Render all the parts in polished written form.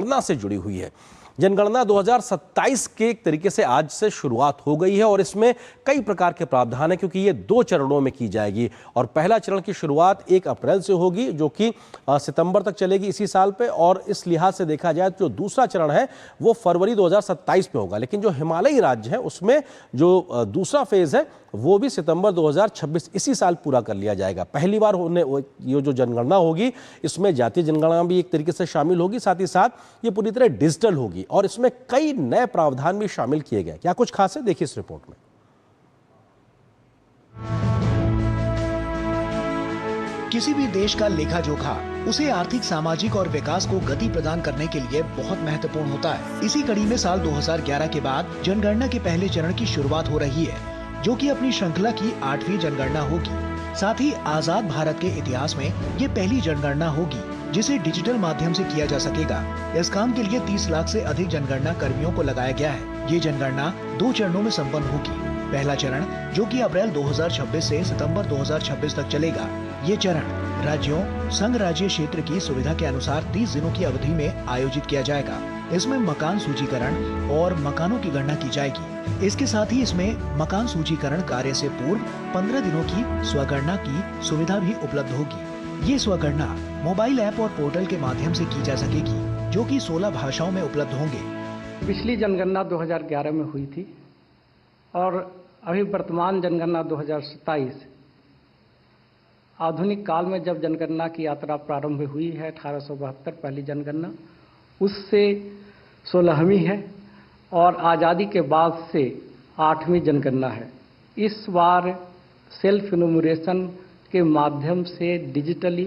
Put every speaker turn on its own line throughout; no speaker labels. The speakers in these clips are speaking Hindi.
जनगणना से जुड़ी हुई है। जनगणना 2027 के एक तरीके से आज से शुरुआत हो गई है और इसमें कई प्रकार के प्रावधान है क्योंकि ये 2 चरणों में की जाएगी और पहला चरण की शुरुआत 1 अप्रैल से होगी जो कि सितंबर तक चलेगी इसी साल पे, और इस लिहाज से देखा जाए तो जो दूसरा चरण है वो फरवरी 2027 में होगा। लेकिन जो हिमालयी राज्य है उसमें जो दूसरा फेज है वो भी सितंबर 2026 इसी साल पूरा कर लिया जाएगा। पहली बार होने ये जो जनगणना होगी इसमें जातीय जनगणना भी एक तरीके से शामिल होगी, साथ ही साथ ये पूरी तरह डिजिटल होगी और इसमें कई नए प्रावधान भी शामिल किए गए। क्या कुछ खास है, देखिए इस रिपोर्ट में।
किसी भी देश का लेखा जोखा उसे आर्थिक, सामाजिक और विकास को गति प्रदान करने के लिए बहुत महत्वपूर्ण होता है। इसी कड़ी में साल 2011 के बाद जनगणना के पहले चरण की शुरुआत हो रही है, जो कि अपनी श्रृंखला की 8वीं जनगणना होगी। साथ ही आजाद भारत के इतिहास में ये पहली जनगणना होगी जिसे डिजिटल माध्यम से किया जा सकेगा। इस काम के लिए 30 लाख से अधिक जनगणना कर्मियों को लगाया गया है। ये जनगणना 2 चरणों में संपन्न होगी। पहला चरण जो कि अप्रैल 2026 से सितंबर 2026 तक चलेगा। ये चरण राज्यों, संघ राज्य क्षेत्र की सुविधा के अनुसार 30 दिनों की अवधि में आयोजित किया जाएगा। इसमें मकान सूचीकरण और मकानों की गणना की जाएगी। इसके साथ ही इसमें मकान सूचीकरण कार्य से पूर्व 15 दिनों की स्वगणना की सुविधा भी उपलब्ध होगी। ये स्वगणना मोबाइल ऐप और पोर्टल के माध्यम से की जा सकेगी, जो कि 16 भाषाओं में उपलब्ध होंगे।
पिछली जनगणना 2011 में हुई थी और अभी वर्तमान जनगणना 2027 आधुनिक काल में जब जनगणना की यात्रा प्रारंभ हुई है 1872 पहली जनगणना, उससे 16वीं है और आज़ादी के बाद से 8वीं जनगणना है। इस बार सेल्फ इनुमरेशन के माध्यम से डिजिटली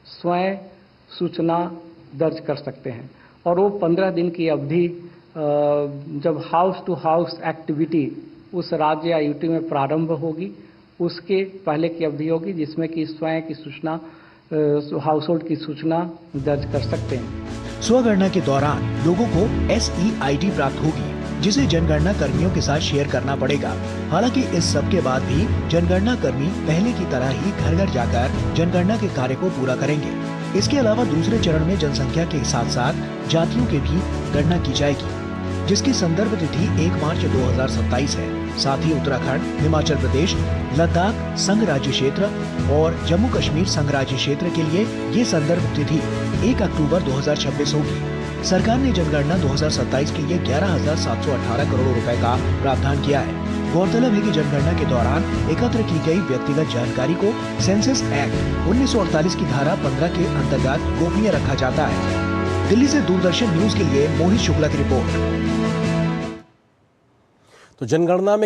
स्वयं सूचना दर्ज कर सकते हैं और वो 15 दिन की अवधि जब हाउस टू हाउस एक्टिविटी उस राज्य या यूटी में प्रारंभ होगी उसके पहले की अवधि होगी, जिसमें कि स्वयं की सूचना, हाउस होल्ड की सूचना दर्ज कर सकते हैं।
स्वगणना के दौरान लोगों को SEID प्राप्त होगी, जिसे जनगणना कर्मियों के साथ शेयर करना पड़ेगा। हालांकि इस सब के बाद भी जनगणना कर्मी पहले की तरह ही घर घर जाकर जनगणना के कार्य को पूरा करेंगे। इसके अलावा दूसरे चरण में जनसंख्या के साथ साथ जातियों की भी गणना की जाएगी, जिसकी संदर्भ तिथि 1 मार्च 2027 है। साथ ही उत्तराखंड, हिमाचल प्रदेश, लद्दाख संघ राज्य क्षेत्र और जम्मू कश्मीर संघ राज्य क्षेत्र के लिए ये संदर्भ तिथि 1 अक्टूबर 2026 होगी। सरकार ने जनगणना 2027 के लिए 11,718 करोड़ रुपए का प्रावधान किया है। गौरतलब है कि जनगणना के दौरान एकत्र की गई व्यक्तिगत जानकारी को सेंसस एक्ट 1948 की धारा 15 के अंतर्गत गोपनीय रखा जाता है। दिल्ली से दूरदर्शन न्यूज के लिए मोहित शुक्ला की रिपोर्ट।
तो जनगणना में